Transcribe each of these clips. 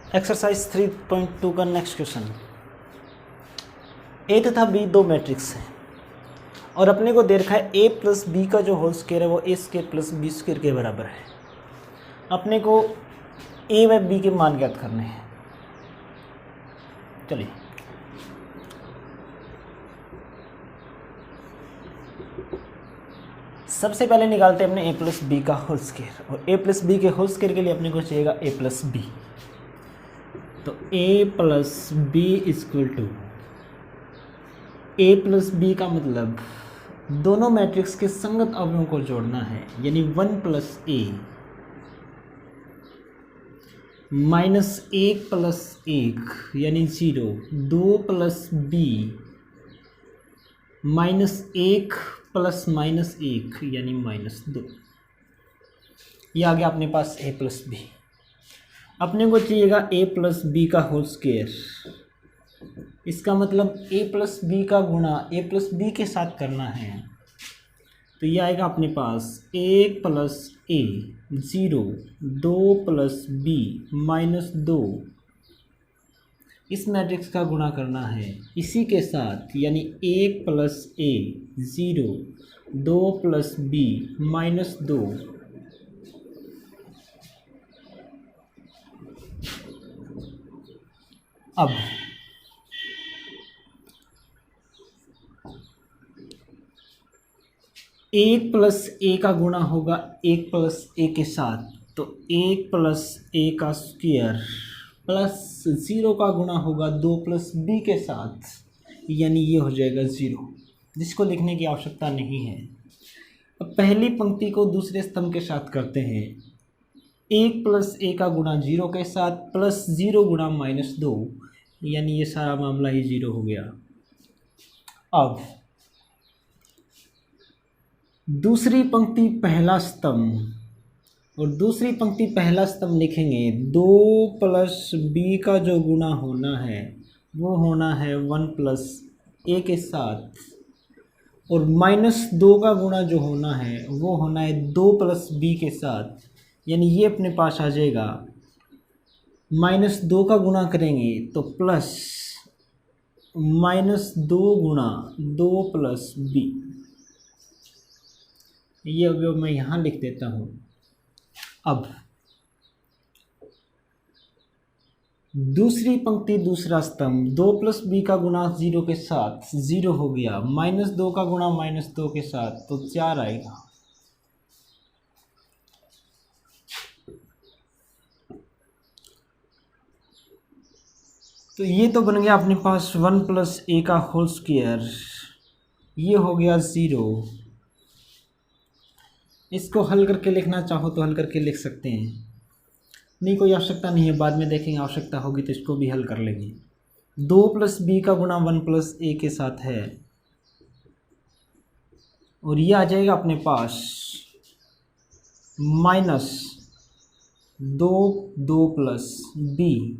Exercise 3.2 का next question. ए तथा B दो मैट्रिक्स हैं और अपने को दे रखा है ए प्लस बी का जो होल स्क्वायर है वो ए स्क्वायर प्लस बी स्क्वायर के बराबर है। अपने को ए व बी के मान ज्ञात करने हैं। चलिए सबसे पहले निकालते हैं अपने ए प्लस बी का होल स्क्वायर, और ए प्लस बी के होल स्क्वायर के लिए अपने को चाहिएगा ए प्लस बी। तो A plus B equal to A plus B का मतलब दोनों मैट्रिक्स के संगत अवयवों को जोड़ना है, यानी 1 प्लस ए माइनस 1 प्लस 1 यानी 0, 2 plus B minus 1 plus minus 1 यानी -2। ये आ गया अपने पास ए प्लस बी। अपने को चाहिएगा ए प्लस बी का होल स्क्वायर। इसका मतलब ए प्लस बी का गुणा ए प्लस बी के साथ करना है। तो ये आएगा अपने पास 1 प्लस ए 0, 2 प्लस बी -2। इस मैट्रिक्स का गुणा करना है इसी के साथ, यानी 1 प्लस ए 0, 2 प्लस बी -2। अब 1 प्लस ए का गुणा होगा 1 प्लस ए के साथ, तो 1 प्लस ए का स्क्वायर प्लस 0 का गुणा होगा 2 प्लस बी के साथ, यानी ये हो जाएगा 0, जिसको लिखने की आवश्यकता नहीं है। अब पहली पंक्ति को दूसरे स्तंभ के साथ करते हैं। 1 प्लस ए का गुणा 0 के साथ प्लस 0 गुणा -2, यानी ये सारा मामला ही 0 हो गया। अब दूसरी पंक्ति पहला स्तंभ, और दूसरी पंक्ति पहला स्तंभ लिखेंगे। 2 प्लस बी का जो गुणा होना है वो होना है 1 प्लस ए के साथ, और -2 का गुणा जो होना है वो होना है 2 प्लस बी के साथ, यानी ये अपने पास आ जाएगा। -2 का गुणा करेंगे तो प्लस -2 गुणा 2 प्लस बी। ये अवयव मैं यहाँ लिख देता हूँ। अब दूसरी पंक्ति दूसरा स्तंभ, 2 प्लस बी का गुणा 0 के साथ 0 हो गया, -2 का गुणा -2 के साथ तो 4 आएगा। तो ये तो बन गया अपने पास 1 प्लस ए का होल स्क्वायर, ये हो गया 0। इसको हल करके लिखना चाहो तो हल करके लिख सकते हैं, नहीं कोई आवश्यकता नहीं है, बाद में देखेंगे आवश्यकता होगी तो इसको भी हल कर लेंगे। 2 प्लस बी का गुणा 1 प्लस ए के साथ है, और ये आ जाएगा अपने पास -2 प्लस बी,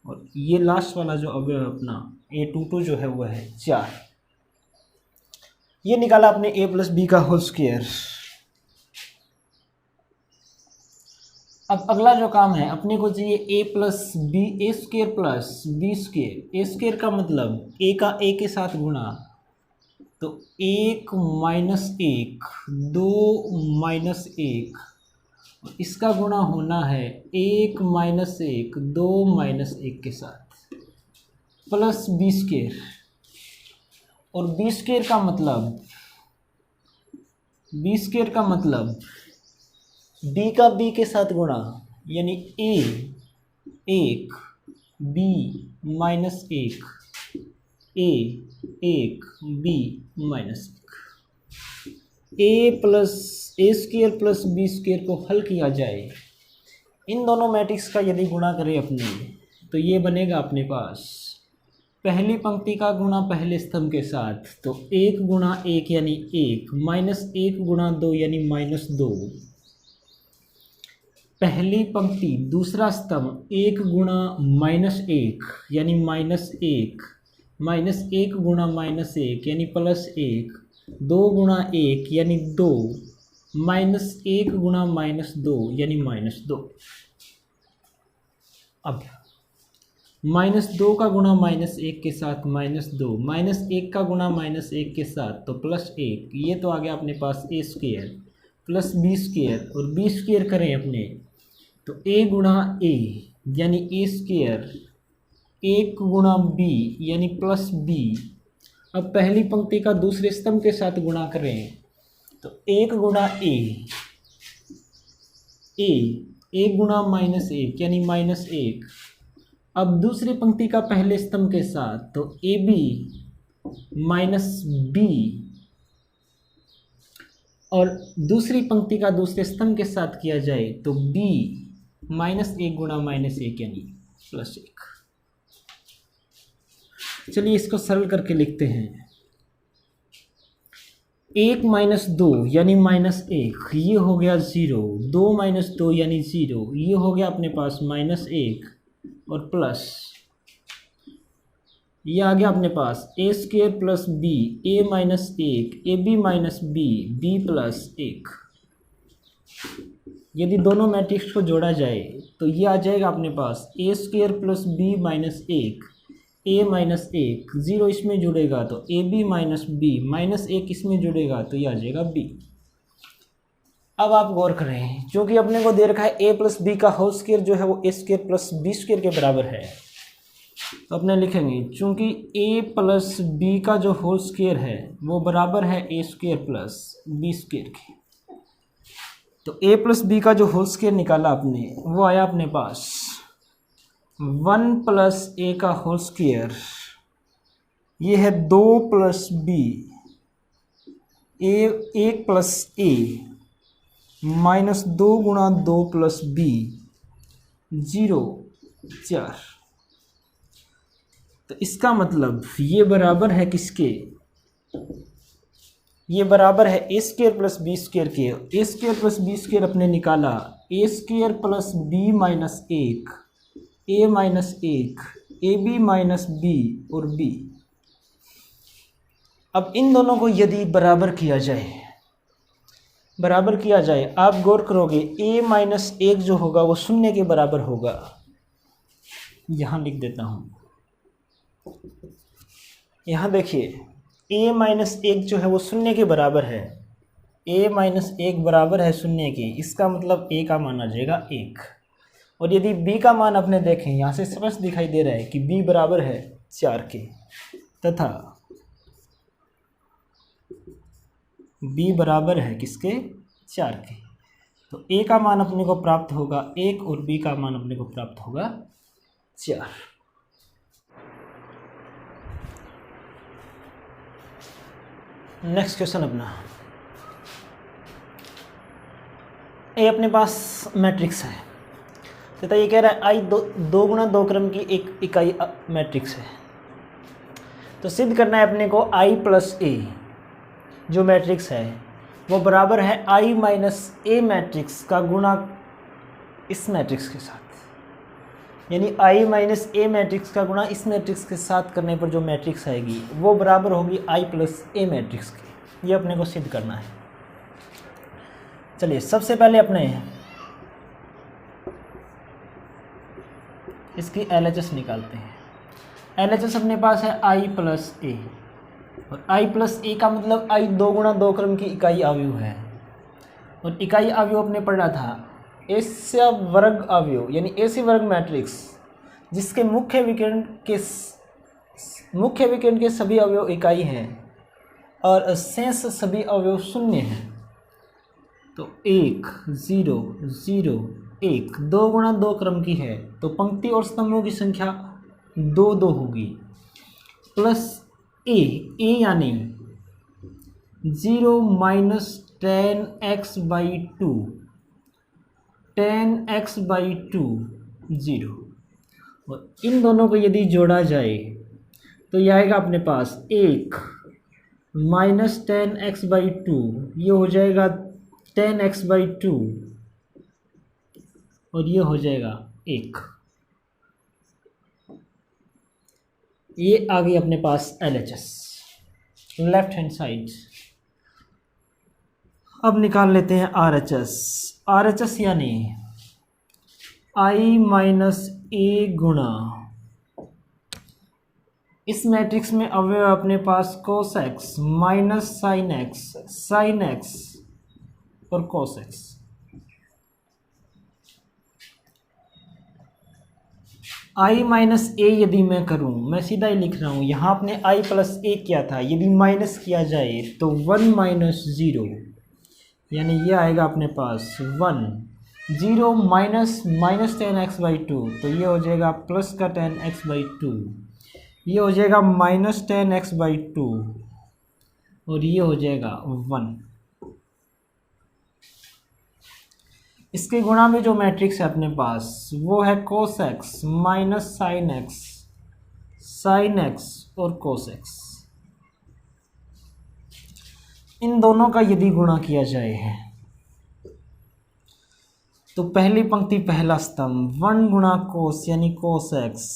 और ये लास्ट वाला जो अवयव है अपना a22 जो है वो है 4। ये निकाला अपने a प्लस बी का होल स्क्वायर। अब अगला जो काम है अपने को चाहिए a plus B A square plus B square. A square का मतलब a का a के साथ गुणा, तो 1 - 1 2 - 1, इसका गुणा होना है 1 - 1 2 - 1 के साथ प्लस बी स्क्वायर। और बी स्क्वायर का मतलब डी का बी के साथ गुणा, यानी a 1 b -1 a 1 b -1। a plus A square plus B square को हल किया जाए, इन दोनों मैट्रिक्स का यदि गुणा करें अपने, तो ये बनेगा अपने पास पहली पंक्ति का गुणा पहले स्तंभ के साथ, तो 1 गुणा 1 यानी 1, -1 गुणा 2 यानी -2। पहली पंक्ति दूसरा स्तंभ 1 गुणा -1 यानी -1, -1 गुणा -1 यानी +1, 2 गुणा 1 यानी 2, -1 गुणा -2 यानी -2। अब -2 का गुणा -1 के साथ -2, -1 का गुणा -1 के साथ तो +1, ये तो आ गया अपने पास a² प्लस b² और b² करें अपने तो a गुणा a यानी a², 1 गुणा b यानी प्लस b। अब पहली पंक्ति का दूसरे स्तंभ के साथ गुणा करें तो 1 गुणा a, 1 गुणा -1 यानी -1। अब दूसरी पंक्ति का पहले स्तंभ के साथ तो ab माइनस b और दूसरी पंक्ति का दूसरे स्तंभ के साथ किया जाए तो b -1 गुणा -1 यानी +1। चलिए इसको सरल करके लिखते हैं। 1 - 2 यानी -1, ये हो गया 0, 2 - 2 यानी 0, ये हो गया अपने पास -1 और प्लस ये आ गया अपने पास a² plus b, a -1, ab minus b plus 1। यदि दोनों मैट्रिक्स को जोड़ा जाए तो ये आ जाएगा अपने पास a² plus b minus 1, a minus 1, 0 इसमें जुड़ेगा तो ab माइनस b, -1 इसमें जुड़ेगा तो ये आ जाएगा b। अब आप गौर करें, क्योंकि अपने को दे रखा है a प्लस बी का होल स्क्वायर जो है वो a² प्लस b² के बराबर है, तो अपने लिखेंगे चूंकि a प्लस b का जो होल स्क्वायर है वो बराबर है a² प्लस b² के, तो a प्लस b का जो होल स्क्वायर निकाला आपने वो आया अपने पास 1 प्लस a का होल स्क्वायर, ये है 2 plus b, 1 plus a minus 2 गुणा 2 प्लस b, 0, 4। तो इसका मतलब ये बराबर है किसके, ये बराबर है a² प्लस b² के। a² प्लस b² अपने निकाला a² plus b minus 1, a minus 1, ab minus b और b। अब इन दोनों को यदि बराबर किया जाए, आप गौर करोगे a माइनस 1 जो होगा वो 0 के बराबर होगा। यहाँ लिख देता हूँ, यहाँ देखिए a माइनस 1 जो है वो 0 के बराबर है, a माइनस 1 बराबर है 0 के, इसका मतलब a का मान आ जाएगा 1। और यदि b का मान अपने देखें, यहाँ से स्पष्ट दिखाई दे रहा है कि b बराबर है 4 के, तथा b बराबर है किसके, 4 के। तो a का मान अपने को प्राप्त होगा 1 और b का मान अपने को प्राप्त होगा 4। नेक्स्ट क्वेश्चन अपना, ए अपने पास मैट्रिक्स है तथा ये कह रहा है आई दो गुणा 2 क्रम की एक इकाई मैट्रिक्स है। तो सिद्ध करना है अपने को आई प्लस ए जो मैट्रिक्स है वो बराबर है आई माइनस ए मैट्रिक्स का गुणा इस मैट्रिक्स के साथ, यानी आई माइनस ए मैट्रिक्स का गुणा इस मैट्रिक्स के साथ करने पर जो मैट्रिक्स आएगी वो बराबर होगी आई प्लस ए मैट्रिक्स की। ये अपने को सिद्ध करना है। चलिए सबसे पहले अपने इसकी LHS निकालते हैं। LHS अपने पास है आई प्लस ए, और आई प्लस ए का मतलब आई 2 गुणा 2 क्रम की इकाई अवयव है, और इकाई अवयव अपने पढ़ा था एस्य वर्ग अवयव, यानी एसी वर्ग मैट्रिक्स जिसके मुख्य विकर्ण के सभी अवयव इकाई हैं और शेष सभी अवयव शून्य हैं। तो 1 0 0 1 2 गुणा 2 क्रम की है, तो पंक्ति और स्तंभों की संख्या 2 2 होगी, प्लस ए यानी 0 माइनस 10x/2, 10x/2 0। और इन दोनों को यदि जोड़ा जाए तो यह आएगा अपने पास 1 माइनस 10x/2, ये हो जाएगा 10x/2 और ये हो जाएगा 1। ये आ गई अपने पास LHS लेफ्ट हैंड साइड। अब निकाल लेते हैं RHS यानी I माइनस ए गुणा इस मैट्रिक्स में अवयव अपने पास cos x minus sine x और cos x। i minus A यदि मैं करूं, मैं सीधा ही लिख रहा हूं, यहां आपने i प्लस ए किया था, यदि माइनस किया जाए तो 1 माइनस 0, यानी ये आएगा अपने पास 1 0 minus ten x by two, तो ये हो जाएगा प्लस का टेन एक्स बाई टू, ये हो जाएगा minus ten x by two, और ये हो जाएगा 1। इसके गुणा में जो मैट्रिक्स है अपने पास वो है cos x minus sine x और cos x। इन दोनों का यदि गुणा किया जाए तो पहली पंक्ति पहला स्तंभ 1 गुणा cos यानी cos x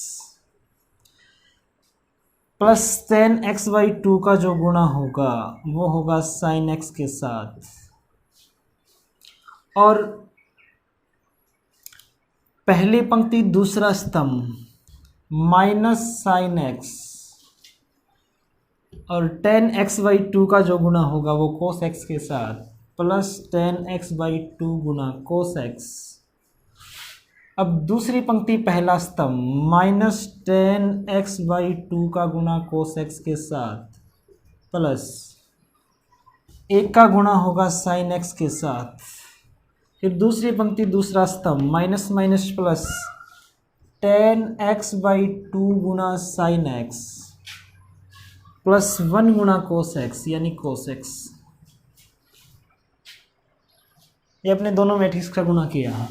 plus ten x by two का जो गुणा होगा वो होगा साइन x के साथ, और पहली पंक्ति दूसरा स्तंभ माइनस साइन x और टेन एक्स बाई टू का जो गुणा होगा वो cos x के साथ plus ten x by two गुणा cos x। अब दूसरी पंक्ति पहला स्तंभ minus ten x by two का गुणा cos x के साथ प्लस एक का गुणा होगा साइन x के साथ। फिर दूसरी पंक्ति दूसरा स्तंभ minus minus plus ten x by two गुणा साइन x प्लस 1 गुणा cos x यानी cos x। ये अपने दोनों मैट्रिक्स का गुणा किया।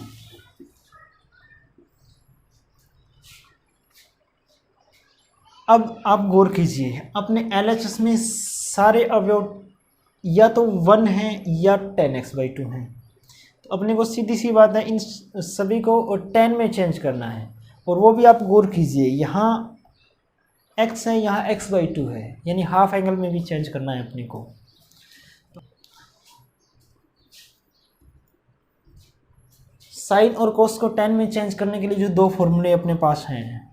अब आप गौर कीजिए, अपने LHS में सारे अवयव या तो 1 हैं या 10x बाई टू हैं, तो अपने को सीधी सी बात है इन सभी को 10 में चेंज करना है। और वो भी आप गौर कीजिए, यहाँ x है, यहाँ x बाई टू है, यानी हाफ एंगल में भी चेंज करना है अपने को। साइन और कोस को 10 में चेंज करने के लिए जो दो फॉर्मूले अपने पास हैं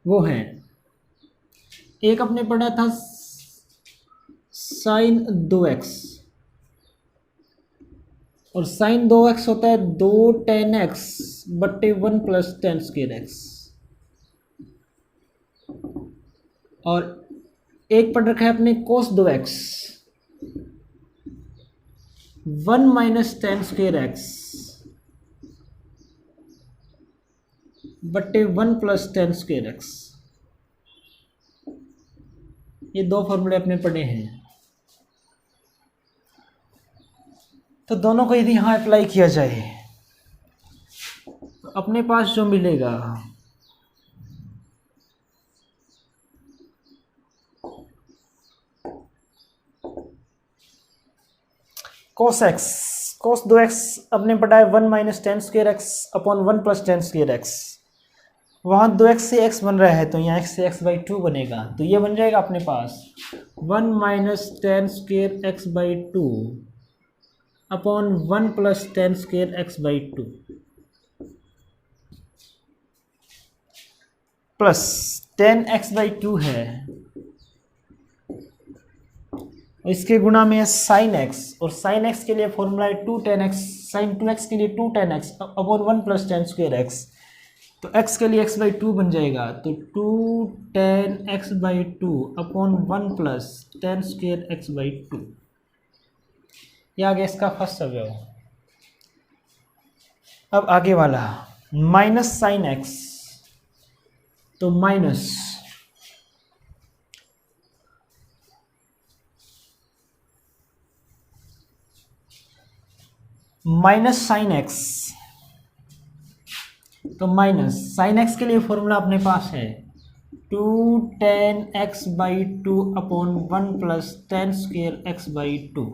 वो हैं, एक अपने पढ़ा था साइन 2x, और साइन 2x होता है 2 10x बट्टे 1 प्लस टेन स्क्वायर x, और एक पढ़ रखा है अपने कोस 2x 1 minus ten square x बट्टे 1 प्लस टेन स्क्वायर x। ये दो फॉर्मूले अपने पढ़े हैं, तो दोनों को यदि यहाँ अप्लाई किया जाए तो अपने पास जो मिलेगा cos x cos 2x अपने पढ़ा है 1 minus ten square x upon 1 plus ten square x, वहाँ 2x से x बन रहा है तो यहाँ x से x बाई टू बनेगा, तो ये बन जाएगा अपने पास 1 minus ten square x by two upon 1 plus ten square x by two plus ten x by two है, और इसके गुणा में है साइन x, और साइन x के लिए फॉर्मूला है 2 टेन एक्स, साइन 2x के लिए 2 ten x upon 1 plus ten square x, तो x के लिए x बाई टू बन जाएगा, तो 2 ten x by two upon 1 plus ten square x by two. ये आ गया इसका फर्स्ट अवयव। अब आगे वाला माइनस साइन x, तो माइनस साइन x, तो माइनस साइन x के लिए फॉर्मूला अपने पास है 2 ten x by two upon 1 plus ten square x by two.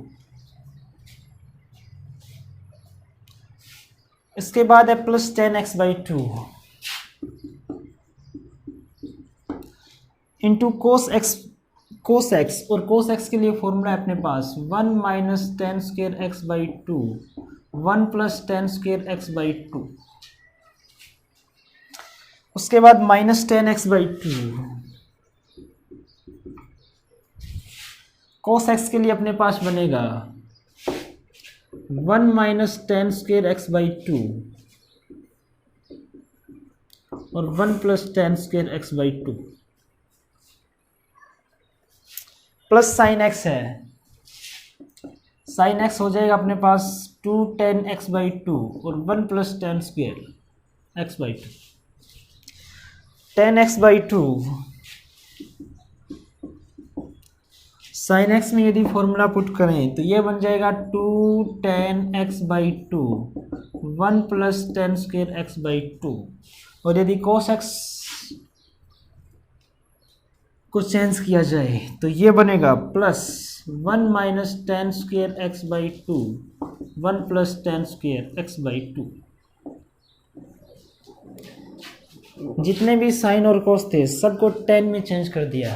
इसके बाद है plus ten x by two into cos x, और कोस एक्स के लिए फॉर्मूला है अपने पास 1 minus ten square x by two 1 plus ten square x by two. उसके बाद -10x/2 cos x के लिए अपने पास बनेगा 1 - 10^2 और 1 + 10^2 प्लस sin x है, sin x हो जाएगा अपने पास 2 10x/2 और 1 + 10^2 10x/2 sin x में यदि फॉर्मूला पुट करें तो ये बन जाएगा 2 10x/2 1 + 10^2 और यदि cos x को चेंज किया जाए तो ये बनेगा प्लस 1 - 10^2 1 + 10^2 जितने भी साइन और कोस थे सबको 10 में चेंज कर दिया।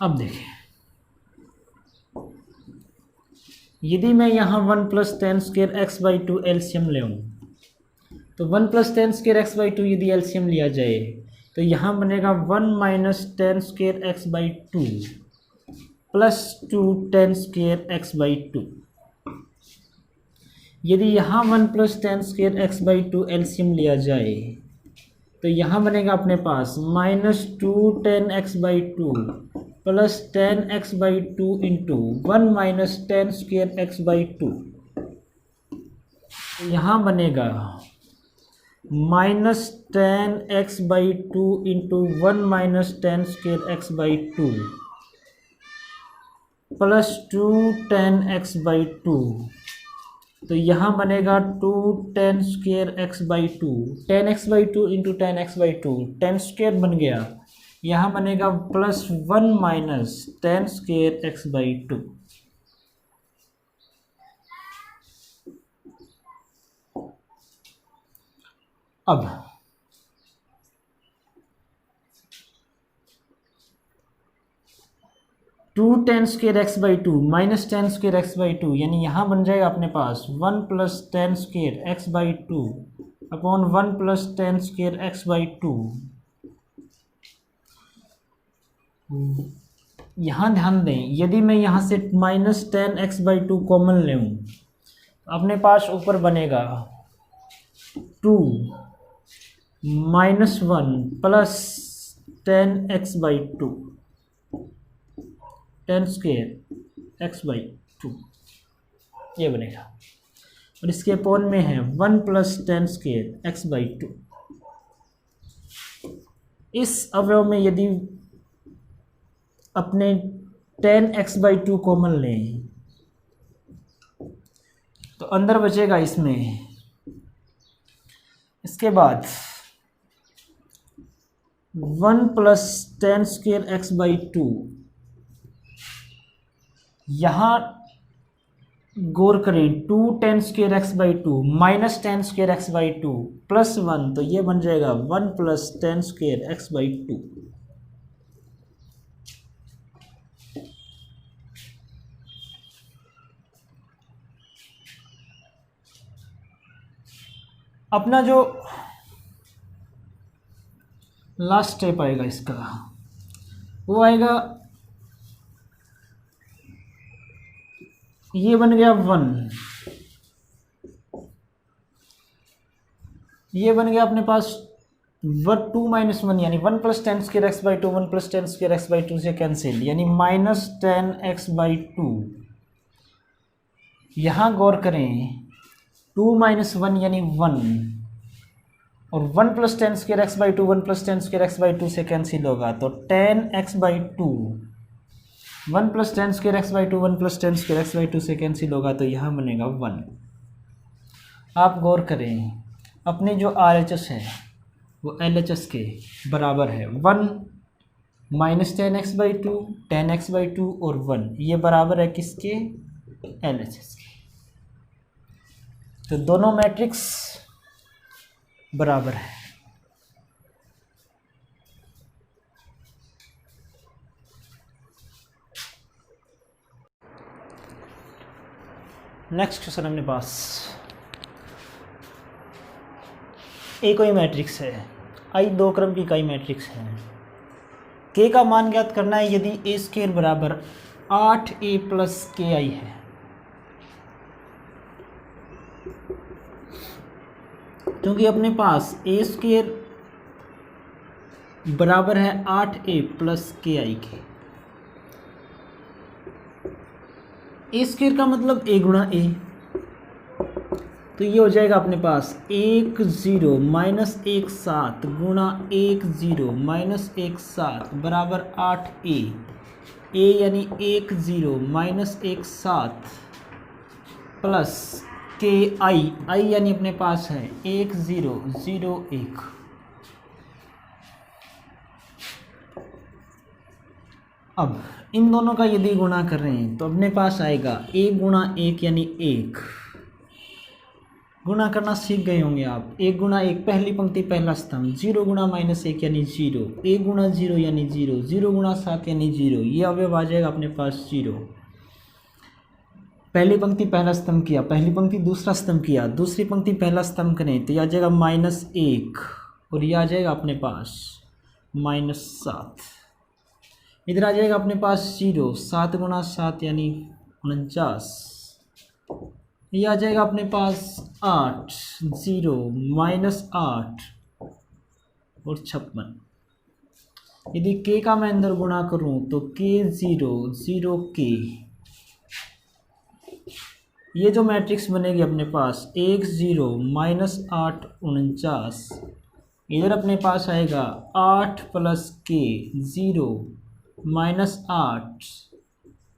अब देखिए यदि मैं यहाँ 1 + 10^2 एलसीएम ले तो 1 + 10^2 यदि एलसीएम लिया जाए तो यहाँ बनेगा 1 - 10^2 + 2 10^2 यदि यहाँ 1 + 10^2 एलसीएम लिया जाए तो यहाँ बनेगा अपने पास -2 10x/2 + 10x/2 इंटू 1 - 10^2 यहाँ बनेगा -10x/2 इंटू 1 - 10^2 + 2 10x/2 तो यहाँ बनेगा 2 10^2 10x/2 इंटू 10x/2 10² बन गया। यहाँ बनेगा +1 - 10^2 अब 2 10^2 - 10^2 यानी यहाँ बन जाएगा अपने पास 1 + 10^2 अपॉन 1 + 10^2। यहाँ ध्यान दें यदि मैं यहाँ से -10x/2 कॉमन ले अपने पास ऊपर बनेगा 2 - 1 + 10x/2 10^2 ये बनेगा और इसके अपॉन में है 1 + 10^2। इस अवयव में यदि अपने 10x/2 कॉमन लें तो अंदर बचेगा इसमें। इसके बाद 1 + 10^2 यहाँ गौर करें 2 10^2 - 10^2 + 1 तो ये बन जाएगा 1 + 10^2। अपना जो लास्ट स्टेप आएगा इसका वो आएगा ये बन गया 1 ये बन गया अपने पास 2 - 1 यानी 1 + 10^2 1 + 10^2 से कैंसिल यानी -10x/2। यहाँ गौर करें 2 - 1 यानी 1 और 1 + 10^2 1 + 10^2 से कैंसिल होगा तो 10x/2 1 + 10^2 1 + 10^2 से कैंसिल होगा तो यहाँ बनेगा 1। आप गौर करें अपनी जो RHS है वो LHS के बराबर है 1 - 10x/2 10x/2 और 1 ये बराबर है किसके LHS के। तो दोनों मैट्रिक्स बराबर है। नेक्स्ट क्वेश्चन अपने पास ए कोई मैट्रिक्स है, आई 2 क्रम की इकाई मैट्रिक्स है। के का मान ज्ञात करना है यदि ए स्क्वायर बराबर 8a प्लस के आई है। क्योंकि अपने पास ए स्क्वायर बराबर है 8a प्लस के आई के। ए स्क्वायर का मतलब a गुणा ए, तो ये हो जाएगा अपने पास 1 0 माइनस 1 7 गुणा 1 0 माइनस 1 7 बराबर 8a। ए यानी 1 0 माइनस 1 7 प्लस के आई यानी अपने पास है 1 0 0 1। अब इन दोनों का यदि गुणा कर रहे हैं तो अपने पास आएगा 1 गुणा 1 यानी 1। गुणा करना सीख गए होंगे आप। 1 गुणा 1 पहली पंक्ति पहला स्तंभ, 0 गुणा माइनस 1 यानी 0, 1 गुणा 0 यानी 0, 0 गुणा 7 यानी 0। ये अवयव आ जाएगा अपने पास 0। पहली पंक्ति पहला स्तंभ किया, पहली पंक्ति दूसरा स्तंभ किया, दूसरी पंक्ति पहला स्तंभ करें तो यह आ जाएगा -1 और यह आ जाएगा अपने पास -7। इधर आ जाएगा अपने पास 0, 7 गुणा 7 यानी 49। ये आ जाएगा अपने पास 8 0 -8 और 56। यदि के का मैं अंदर गुणा करूं तो k 0 0 k, ये जो मैट्रिक्स बनेगी अपने पास 1 0 -8 49। इधर अपने पास आएगा 8 प्लस k 0 -8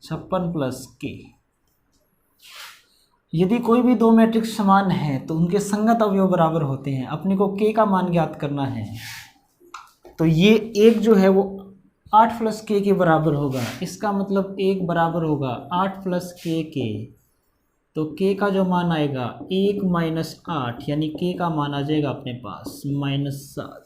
56 प्लस के। यदि कोई भी दो मैट्रिक्स समान है तो उनके संगत अवयव बराबर होते हैं। अपने को के का मान ज्ञात करना है तो ये एक जो है वो 8 प्लस के बराबर होगा। इसका मतलब एक बराबर होगा 8 प्लस के। तो के का जो मान आएगा 1 -8 यानी के का मान आ जाएगा अपने पास -7।